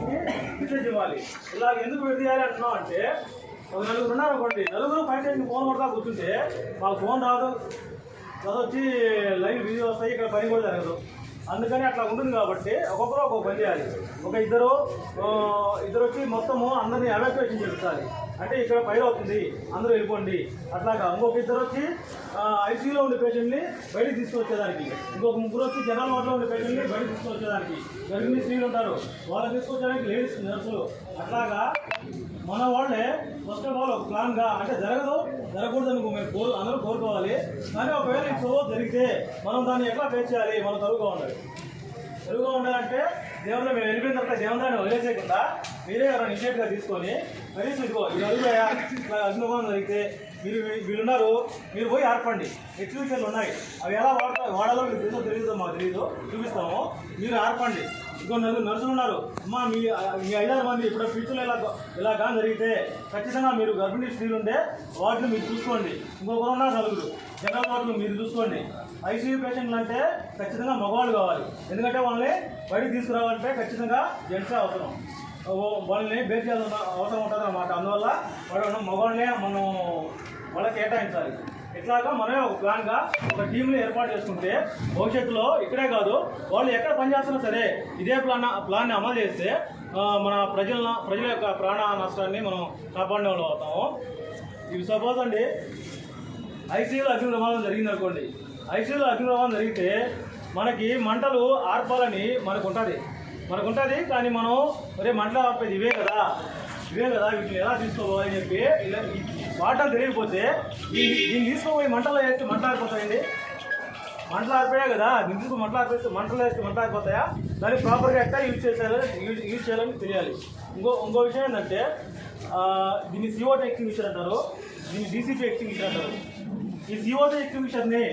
పేషెంట్కి మెసేజ్ ఇవ్వాలి. ఇలా ఎందుకు విడదీయాలి అంటున్నాం అంటే, ఒక నలుగురు ఉన్నారు అనుకోండి, నలుగురు ఫైవ్ స్టేషన్కి ఫోన్ కొడతా కూర్చుంటే మాకు ఫోన్ రాదు, వచ్చి లైవ్ వీడియో వస్తాయి, ఇక్కడ పని కూడా జరగదు. అందుకని అట్లా ఉంటుంది కాబట్టి ఒక్కొక్కరు ఒక్కొక్క పని చేయాలి. ఒక ఇద్దరు వచ్చి మొత్తము అందరినీ ఎవాక్యుయేషన్ చేయించాలి. అంటే ఇక్కడ ఫైర్ అవుతుంది, అందరూ వెళ్ళిపోండి. అట్లాగా ఇంకొక ఇద్దరు వచ్చి ఐసీయూలో ఉండే పేషెంట్ని బయటకు తీసుకొచ్చేదానికి, ఇంకొక ముగ్గురు వచ్చి జనరల్ వార్డులో ఉండే పేషెంట్ని బయటకు తీసుకొచ్చేదానికి, గర్భిణీ స్త్రీలు ఉంటారు వాళ్ళని తీసుకొచ్చేదానికి లేడీస్ నర్సులు. అట్లాగా మన వాళ్ళే ఫస్ట్ ఆఫ్ ఆల్ ఒక ప్లాన్గా, అంటే జరగకూడదని మేము అందరూ కోరుకోవాలి. కానీ ఒకవేళ ఇప్పుడు జరిగితే మనం దాన్ని ఎట్లా ఫేస్ చేయాలి? మనం తెలుగుగా ఉండాలంటే దేవుళ్ళు మేము వెళ్ళిపోయిన తర్వాత దేవుళ్ళని వదిలేసేయకుండా మీరే ఎవరైనా ఇనిషియేట్గా తీసుకొని కనీసం ఇదిగో ఈ నలుగురయ్యా ఇట్లా అగ్నిభావం జరిగితే వీళ్ళున్నారు, మీరు పోయి ఆర్పండి. ఎగ్జిబిషన్లు ఉన్నాయి, అవి ఎలా వాడాలో మీకు తెలియదు, మాకు తెలియదు, చూపిస్తాము. మీరు ఆర్పండి. ఇంకో నర్సులు ఉన్నారు, అమ్మా మీ 5-6 మంది ఇప్పుడు ఫ్యూచర్లో ఇలా కానీ జరిగితే ఖచ్చితంగా మీరు గర్భిణీ స్త్రీలు ఉండే వార్డులు మీరు చూసుకోండి. ఇంకొకరు ఉన్నారు నలుగురు జనరల్ వార్డులు మీరు చూసుకోండి. ఐసీయూ పేషెంట్లు అంటే ఖచ్చితంగా మగవాళ్ళు కావాలి, ఎందుకంటే వాళ్ళని బయటకు తీసుకురావాలంటే ఖచ్చితంగా జెంట్సే అవసరం, వాళ్ళని బేర్ చేయాల్సిన అవసరం ఉంటుంది అన్నమాట. అందువల్ల మగవాళ్ళనే మనం వాళ్ళకి కేటాయించాలి. ఇట్లాగా మనమే ఒక ప్లాన్గా ఒక టీంని ఏర్పాటు చేసుకుంటే భవిష్యత్తులో ఇక్కడే కాదు, వాళ్ళు ఎక్కడ పనిచేస్తున్నా సరే ఇదే ప్లాన్ని అమలు చేస్తే మన ప్రజల యొక్క ప్రాణ నష్టాన్ని మనం కాపాడే వాళ్ళు అవుతాము. ఇవి సపోజ్ అండి, ఐసీయూలో అగ్ని ప్రమాదం జరిగింది అనుకోండి. ఐసీయూలో అగ్ని ప్రమాదం జరిగితే మనకి మంటలు ఆర్పాలని మనకు ఉంటుంది. కానీ మనం మంటలు ఆర్పేది ఇవే కదా, వీటిని ఎలా తీసుకోవాలి అని చెప్పి ఇలా వాటర్ తెలియకపోతే దీన్ని తీసుకోపోయి మంటలు వేస్తే మంటలు ఆరిపోతాయండి. మంటలు ఆరిపోయాయి కదా, దీన్ని తీసుకుని మంటలు వేస్తే మంటలు ఆరిపోతాయా? దాన్ని ప్రాపర్గా ఎట్లా యూజ్ చేయాలని తెలియాలి. ఇంకో విషయం ఏంటంటే, దీన్ని CO2 ఎక్స్టింగ్విషర్ అంటారు, దీన్ని DCP ఎక్స్టింగ్విషర్ అంటారు. ఈ CO2 ఎక్స్టింగ్విషర్ని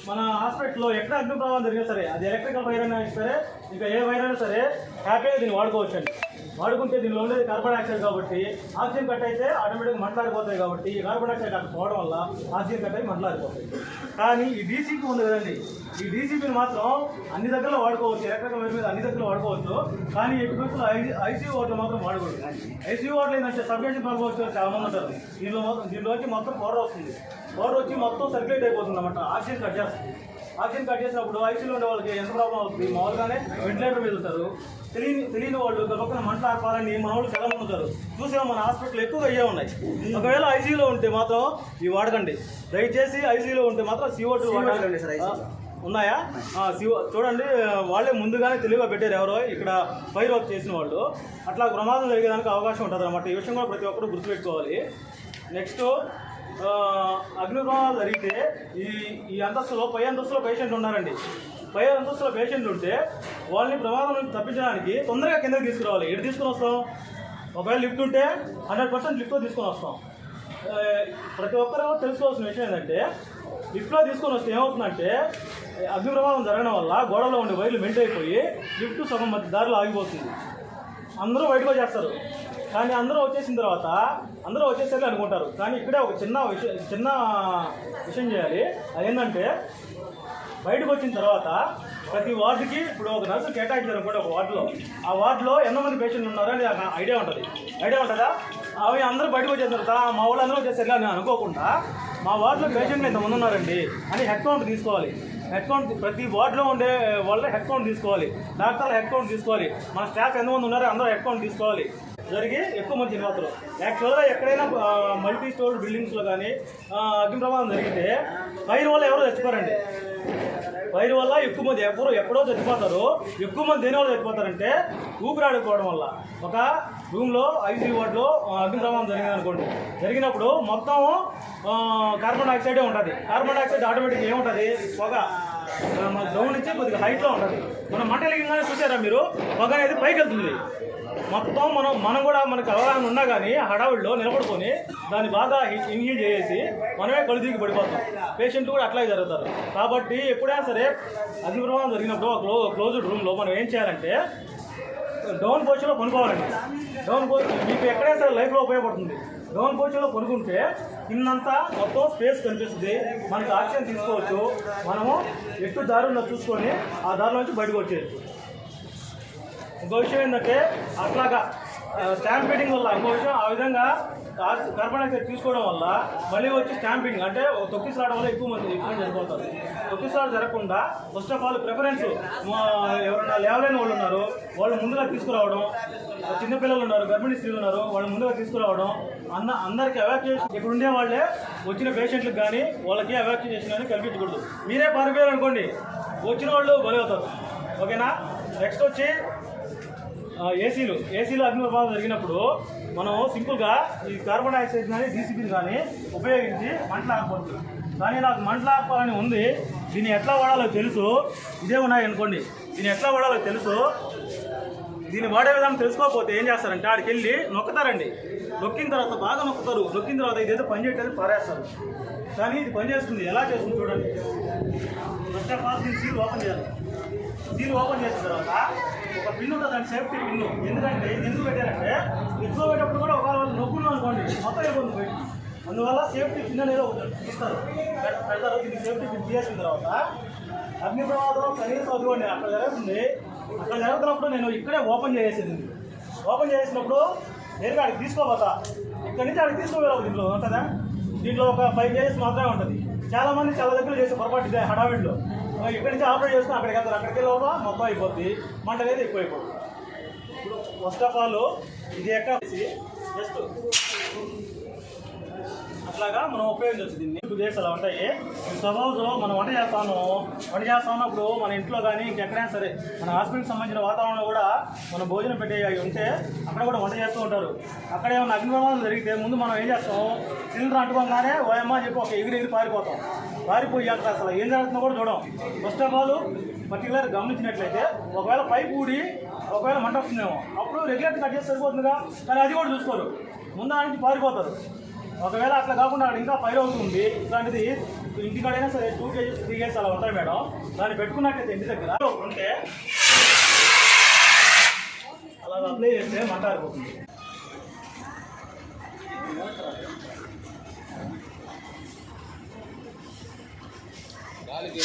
మన హాస్పిటల్లో ఎక్కడ అగ్ని ప్రమాదం జరిగినా సరే, అది ఎలక్ట్రికల్ వైర్ అయినా సరే, ఇంకా ఏ వైర్ అయినా సరే హ్యాపీగా దీన్ని వాడుకోవచ్చండి. వాడుకుంటే దీనిలో ఉండేది కార్బన్ డైఆక్సైడ్ కాబట్టి ఆక్సిజన్ కట్ అయితే ఆటోమేటిక్గా మంటలారిపోతాయి. కాబట్టి ఈ కార్బన్ డైఆక్సైడ్ అక్కడ పోవడం వల్ల ఆక్సిజన్ కట్ అయి మంటలారిపోతాయి. కానీ ఈ DCP ఉంది కదండి, ఈ DCPని మాత్రం అన్ని దగ్గరలో వాడుకోవచ్చు, ఎలక్ట్రికల్ వైర్ మీద అన్ని దగ్గరలో వాడుకోవచ్చు. కానీ ఎక్కువ ఐసీయూ వార్డులో మాత్రం వాడకూడదు. ఐసీయూ వార్డులో ఏంటంటే సబ్స్టేషన్ పాల్గొవచ్చు, చాలా మంది ఉంటారు. దీనిలోకి మొత్తం పవర్ వస్తుంది, పవర్ వచ్చి మొత్తం సర్క్యులేట్ అయిపోతుంది అన్నమాట. ఆక్సిజన్ కట్ చేసినప్పుడు ఐసీయూలో ఉండే వాళ్ళకి ఎంత ప్రాబ్లం అవుతుంది? మామూలుగానే వెంటిలేటర్ మీద ఉంటారు, తెలియని వాళ్ళు పక్కన మంటలు ఆర్పాలని మన వాళ్ళు చాలా మంది ఉంటారు. చూసాము మన హాస్పిటల్ ఎక్కువగా అయ్యే ఉన్నాయి. ఒకవేళ ఐసీయూలో ఉంటే మాత్రం ఇవి వాడకండి, దయచేసి. ఐసీయూలో ఉంటే మాత్రం CO2 వాడాలండి. ఉన్నాయా? చూడండి, వాళ్ళే ముందుగానే తెలివిగా పెట్టారు ఎవరో ఇక్కడ ఫైర్ వర్క్ చేసిన వాళ్ళు. అట్లా ప్రమాదం జరిగేదానికి అవకాశం ఉంటుంది అన్నమాట. ఈ విషయం కూడా ప్రతి ఒక్కరు గుర్తుపెట్టుకోవాలి. నెక్స్ట్, అగ్ని ప్రమాదాలు జరిగితే ఈ అంతస్తులో పై అంతస్తులో పేషెంట్లు ఉన్నారండి. పై అంతస్తులో పేషెంట్లు ఉంటే వాళ్ళని ప్రమాదం నుంచి తప్పించడానికి తొందరగా కిందకి తీసుకురావాలి. ఎటు తీసుకుని వస్తాం? ఒకవేళ లిఫ్ట్ ఉంటే 100% లిఫ్ట్లో తీసుకొని వస్తాం. ప్రతి ఒక్కరు తెలుసుకోవాల్సిన విషయం ఏంటంటే, లిఫ్ట్లో తీసుకొని వస్తే ఏమవుతుందంటే, అగ్ని ప్రమాదం జరగడం వల్ల గోడలో ఉండే వైర్లు మెంట్ అయిపోయి లిఫ్ట్ సగం మధ్య దారిలో ఆగిపోతుంది. అందరూ బయటకు వచ్చేస్తారు. కానీ అందరూ వచ్చేసిన తర్వాత అందరూ వచ్చేసరికి అనుకుంటారు. కానీ ఇక్కడే ఒక చిన్న విషయం చేయాలి. అదేంటంటే, బయటకు వచ్చిన తర్వాత ప్రతి వార్డుకి ఇప్పుడు ఒక నర్సు కేటాయించారు అనుకోండి. ఒక వార్డులో, ఆ వార్డులో ఎంతమంది పేషెంట్లు ఉన్నారో అని ఐడియా ఉంటుందా? అవి అందరూ బయటకు వచ్చేసిన తర్వాత మా వాళ్ళు అందరూ వచ్చేసరికి అని అనుకోకుండా మా వార్డులో పేషెంట్లు ఎంతమంది ఉన్నారండి అని హెడ్ కౌంట్ తీసుకోవాలి. హెడ్ కౌంట్ ప్రతి వార్డులో ఉండే వాళ్ళ హెడ్ కౌంట్ తీసుకోవాలి, డాక్టర్ల హెడ్ కౌంట్ తీసుకోవాలి, మన స్టాఫ్ ఎంతమంది ఉన్నారో అందరూ హెడ్ కౌంట్ తీసుకోవాలి. జరిగి ఎక్కువ మంది చనిపోతారు. యాక్చువల్గా ఎక్కడైనా మల్టీ స్టోర్ బిల్డింగ్స్లో కానీ అగ్ని ప్రమాదం జరిగితే ఫైర్ వల్ల ఎవరో చచ్చిపోరండి. ఫైర్ వల్ల ఎక్కువ మంది ఎప్పుడో చచ్చిపోతారు. ఎక్కువ మంది దేని వల్ల చచ్చిపోతారంటే ఊపిరాడుకోవడం వల్ల. ఒక రూమ్లో ఐసీయూ వార్డులో అగ్ని ప్రమాదం జరిగింది అనుకోండి, జరిగినప్పుడు మొత్తం కార్బన్ డైఆక్సైడే ఉంటుంది. కార్బన్ డైఆక్సైడ్ ఆటోమేటిక్గా ఏముంటుంది? పొగ మన గ్రౌండ్ నుంచి కొద్దిగా హైట్లో ఉంటుంది. మనం మంట వెలిగింగానే చూసారా మీరు, పొగ అనేది పైకి వెళ్తుంది. మొత్తం మనం కూడా మనకు అవగాహన ఉన్నా కానీ హడావుడిలో నిలబడుకొని దాన్ని బాగా ఇన్హేల్ చేసి మనమే కలుదికి పడిపోతాం. పేషెంట్లు కూడా అట్లాగే జరుగుతారు. కాబట్టి ఎప్పుడైనా సరే అగ్ని ప్రమాదం జరిగినప్పుడు క్లోజ్డ్ రూమ్లో మనం ఏం చేయాలంటే డౌన్ పొజిషన్లో పనుకోవాలండి. డౌన్ పొజిషన్ మీకు ఎక్కడైనా సరే లైఫ్లో ఉపయోగపడుతుంది. డౌన్ పొజిషన్లో పనుకుంటే కిందంతా మొత్తం స్పేస్ కనిపిస్తుంది, మనకు ఆక్సిజన్ తీసుకోవచ్చు. మనము ఎటు దారిలో చూసుకొని ఆ దారిలో నుంచి బయటకు వచ్చేయచ్చు. ఇంకో విషయం ఏంటంటే అట్లాగా స్టాంపీడింగ్ వల్ల ఇంకో విషయం ఆ విధంగా కార్బన్ డైఆక్సైడ్ తీసుకోవడం వల్ల మళ్ళీ వచ్చి స్టాంపింగ్ అంటే తొక్కిసలాడడం వల్ల ఎక్కువ మంది చనిపోతారు. తొక్కిసలాట జరగకుండా ఫస్ట్ ఆఫ్ ఆల్ ప్రిఫరెన్స్ ఎవరైనా లేవలేని వాళ్ళు ఉన్నారు వాళ్ళు ముందుగా తీసుకురావడం, చిన్నపిల్లలు ఉన్నారు, గర్భిణీ స్త్రీలు ఉన్నారు వాళ్ళు ముందుగా తీసుకురావడం, అందరికీ ఎవాక్యుయేషన్ ఇక్కడ ఉండే వాళ్ళే వచ్చిన పేషెంట్లకు కానీ వాళ్ళకి ఎవాక్యుయేషన్ అని కల్పించకూడదు. మీరే పారిపోయారు అనుకోండి వచ్చిన వాళ్ళు బలవుతారు. ఓకేనా. నెక్స్ట్ వచ్చి ఏసీలో అగ్ని ప్రమాదం జరిగినప్పుడు మనం సింపుల్గా ఈ కార్బన్ డైఆక్సైడ్ కానీ డీసీపీని కానీ ఉపయోగించి మంటలు ఆపవచ్చు. కానీ నాకు మంటలు ఆపాలని ఉంది, దీన్ని ఎట్లా వాడాలో తెలుసు, ఇదే ఉన్నాయి అనుకోండి, దీన్ని ఎట్లా వాడాలో తెలుసు, దీన్ని వాడే విధానం తెలుసుకోకపోతే ఏం చేస్తారంటే ఆడికి వెళ్ళి నొక్కుతారండి. నొక్కిన తర్వాత బాగా నొక్కుతారు, నొక్కిన తర్వాత ఇదేదో పని చేయడానికి పారేస్తారు. కానీ ఇది పని చేస్తుంది. ఎలా చేస్తుంది చూడండి. ఫస్ట్ ఆఫ్ ఆల్ దీన్ని సీల్ ఓపెన్ చేయాలి. సీల్ ఓపెన్ చేసిన తర్వాత ఒక పిన్ ఉంటుంది, దాని సేఫ్టీ పిన్ను. ఎందుకంటే ఎందుకు పెట్టారంటే ఎక్కువ పెట్టేటప్పుడు కూడా ఒక నొక్కున్నాం అనుకోండి మొత్తం అయిపోతుంది బయట. అందువల్ల సేఫ్టీ పిన్ అనేది ఒకటి ఇస్తారు, పెడతారు. దీన్ని సేఫ్టీ పిన్ చేసిన తర్వాత అగ్ని ప్రమాదం కనీసం అదిగోండి అక్కడ జరుగుతుంది. అక్కడ జరుగుతున్నప్పుడు నేను ఇక్కడే ఓపెన్ చేసేది. ఓపెన్ చేసినప్పుడు నేరుగా అక్కడికి తీసుకోపోతా. ఇక్కడ నుంచి అక్కడికి తీసుకోవాలి. దీంట్లో ఉంటుందా, దీంట్లో ఒక 5 kgs మాత్రమే ఉంటుంది. చాలామంది చాలా దగ్గర చేసే పొరపాటు ఇదే హడావిడిలో ఇక్కడి నుంచి ఆపరేట్ చేసుకుని అక్కడికి వెళ్తారు. అక్కడికి వెళ్ళవా మొత్తం అయిపోద్ది, మంట అనేది ఎక్కువ అయిపోతుంది. ఇప్పుడు ఫస్ట్ ఆఫ్ ఆల్ ఇది ఎక్కడ జస్ట్ అట్లాగా మనం ఉపయోగించవచ్చు. దీన్ని 2 days అలా ఉంటాయి. సపోజ్ మనం వంట చేస్తామన్నప్పుడు మన ఇంట్లో కానీ ఇంకెక్కడైనా సరే మన హాస్పిటల్కి సంబంధించిన వాతావరణంలో కూడా మనం భోజనం పెట్టే ఉంటే అక్కడ కూడా వంట చేస్తూ ఉంటారు. అక్కడ ఏమైనా అగ్ని ప్రమాదం జరిగితే ముందు మనం ఏం చేస్తాం, సిలిండర్ అంటుకోగానే ఓయమ్మ చెప్పి ఒక ఎగిరి పారిపోతాం. పారిపోయి అక్కడ అసలు ఏం జరుగుతుందో కూడా చూడం. ఫస్ట్ ఆఫ్ ఆల్ పర్టికులర్ గమనించినట్లయితే ఒకవేళ పైపు ఊడి ఒకవేళ మంట వస్తుందేమో అప్పుడు రెగ్యులేటర్ కట్ చేసి సరిపోతుందిగా, కానీ అది కూడా చూసుకోరు, ముందు నుంచి పారిపోతారు. ఒకవేళ అట్లా కాకుండా అక్కడ ఇంకా ఫైర్ అవుతుంది, ఇట్లాంటిది ఇంటికాడైనా సరే 2 kgs 3 kgs అలా ఉంటాయి మేడం. దాన్ని పెట్టుకున్నట్లయితే ఇంటి దగ్గర ఉంటే అలా అప్లై చేస్తే మంట ఆరిపోతుంది. గాలికి